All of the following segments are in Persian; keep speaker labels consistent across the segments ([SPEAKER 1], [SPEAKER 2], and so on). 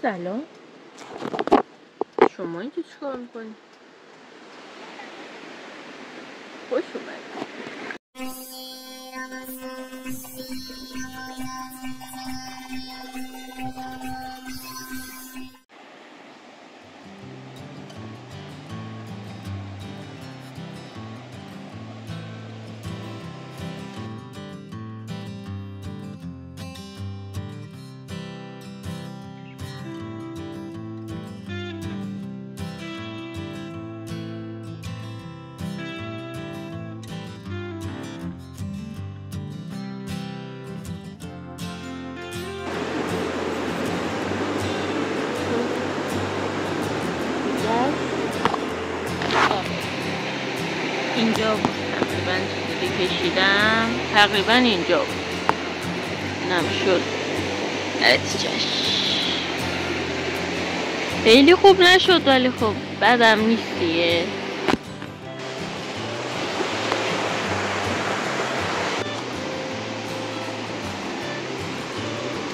[SPEAKER 1] سلام. شما اینجا چیکار میکنید؟ خوش اومدید. اینجا بود تقریبا چیزی که کشیدم، تقریبا اینجا بود. اینم شد خیلی خوب نشد، ولی خب بدم نیست دیگه.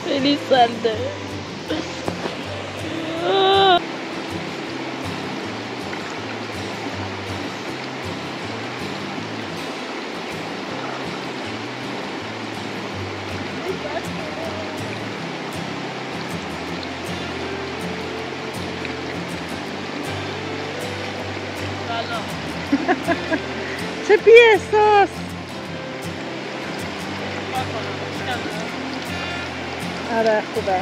[SPEAKER 1] خیلی سرده.
[SPEAKER 2] چه بی احساس. آره خوبه.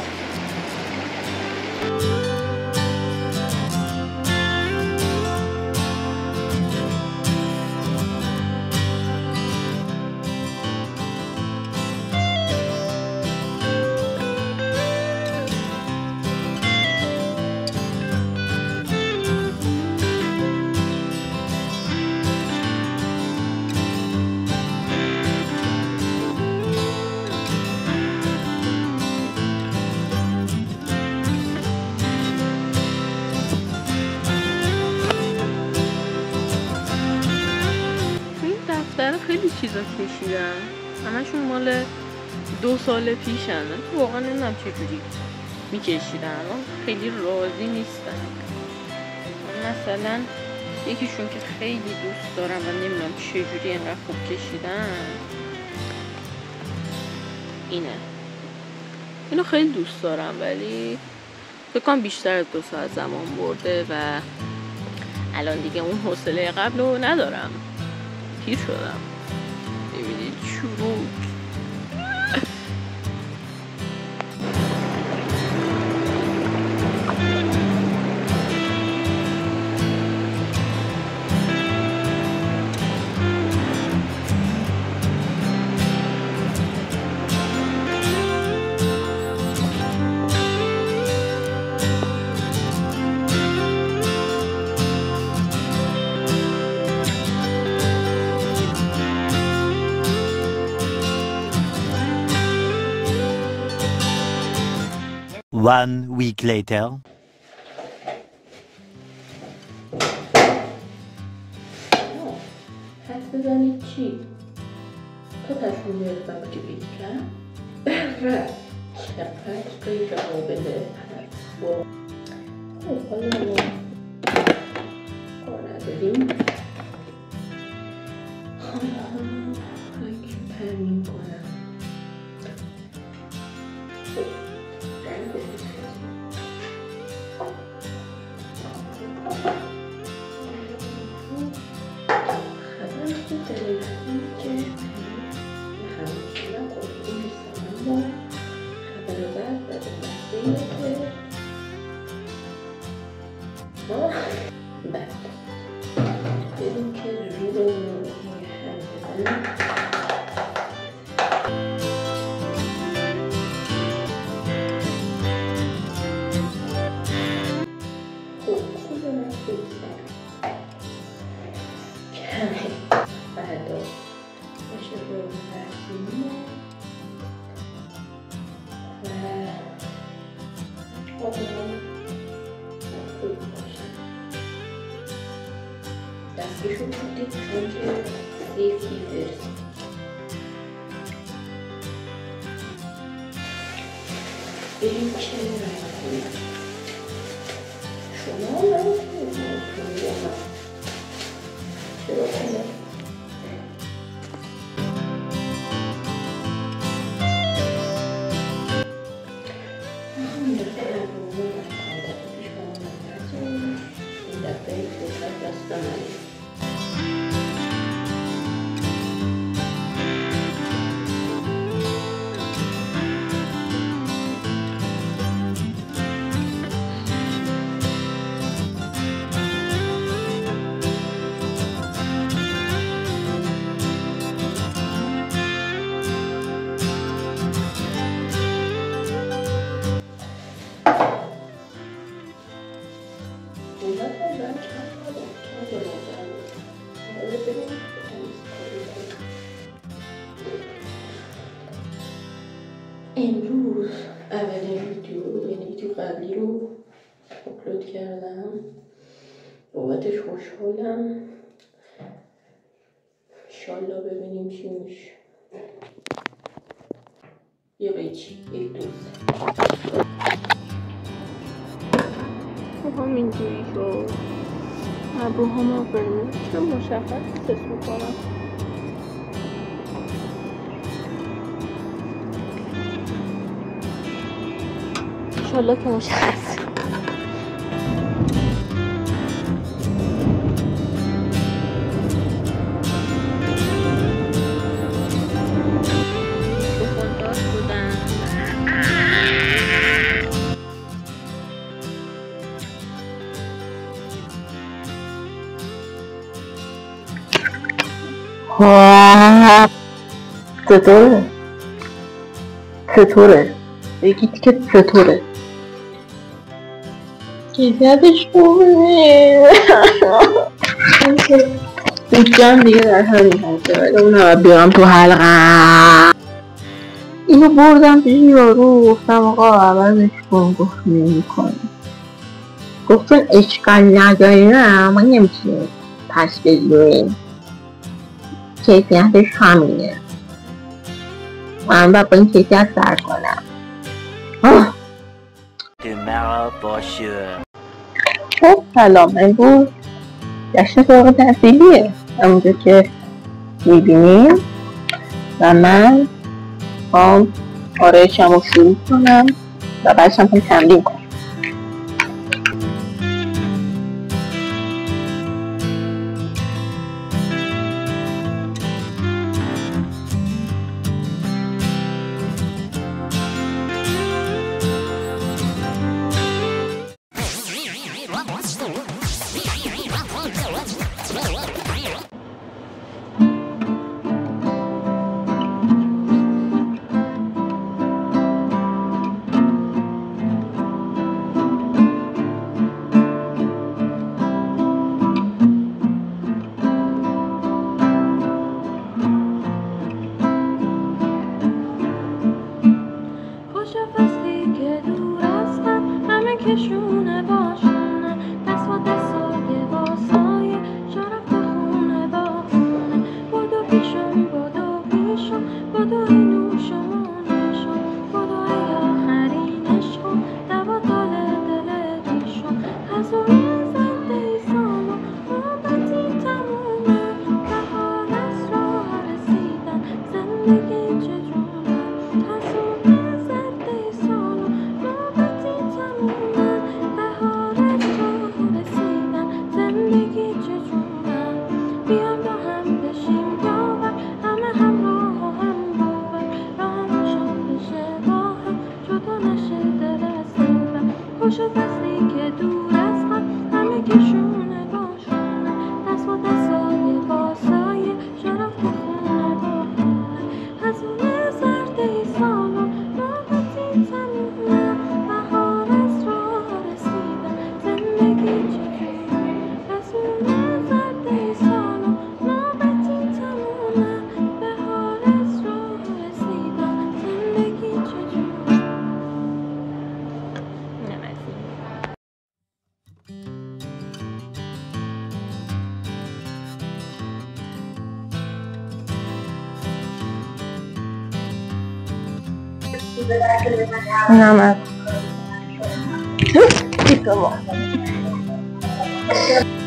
[SPEAKER 1] خیلی چیزا کشیدن، همشون مال 2 سال پیشن. واقعا نمیدونم چجوری میکشیدن، خیلی راضی نیستن. مثلا یکیشون که خیلی دوست دارم و نمیدونم چجوری اینقدر خوب کشیدن، اینو خیلی دوست دارم، ولی فکر کنم بیشتر از 2 ساعت زمان برده و الان دیگه اون حوصله قبل رو ندارم. پیر شدم. ببینید چروک.
[SPEAKER 3] One week later.
[SPEAKER 1] حد بزنید چی؟ تو تصمیم گرفتم که بگیرم؟ بره چقدر غیر قابل تصور. خب حالا ما کار نداریم. حالا که ترمیم کنم. بریم که رو هم بزنیم. خوب رو بگیرم کمی بعدا باشه رو بردیم و آبان خوب باشن. دستشو بودید چون که سیفتی فرست. بریم که رنگ کنیم. امروز اولین ویدیو یعنی ویدیو قبلی رو آپلود کردم، بابتش خوشحالم. انشالله ببینیم چی میشه. یه قیچی، یک دوست خب همینجوری شد. ابروهامو قرمز چون مشخص سس میکنم. انشالله که مشخص.
[SPEAKER 2] چطوره؟ بگید که چطوره؟ کیفیتش خوبه. بودجم دیگه در همین حده، ولی اون رو بیارم تو حلقه. اینو بردم پیش یارو، گفتم آقا عوضش کن. گفت نمی‌کنم. گفتن اشکال نداره، نه ما نمیتونیم پس بگیریم، کیفیتش همینه. من باید با این کیفیت سر کنم. خب سلام، امروز جشن فارغ التحصیلیه همونجور که میبینیم و من آرایشم رو شروع کنم و بعدش هم تمرین کنم.
[SPEAKER 1] کشونه باشونه دست و دستای واسای شرف خونه با خونه. بدو پیشم بدو اینوشمونشم بدو ای آخرینشم دوا دل پیشم. از اون زنده سالو مدتی تمومه، بهار از راه رسیدن زندگی چجوره. از اون زنده سالو مدتی تمومه، بهار از راه رسیدن زندگی چجوره. بیام با هم بشیم یاور، همه همراه و هم باور، راهمشان بشه با هم، جدا نشه دل از دلم. خوش فصلی که دور از هم، همه کشونه باشونه دست و دستای واسای شرف خونه با خونه. از اون زرده سالو مدتی تمومه، بهار از راه رسیدن زندگی چجوره. از اون زرده سالو مدتی تمومه، بهار از راه رسیدن زندگی چجوره.
[SPEAKER 2] اینم از خب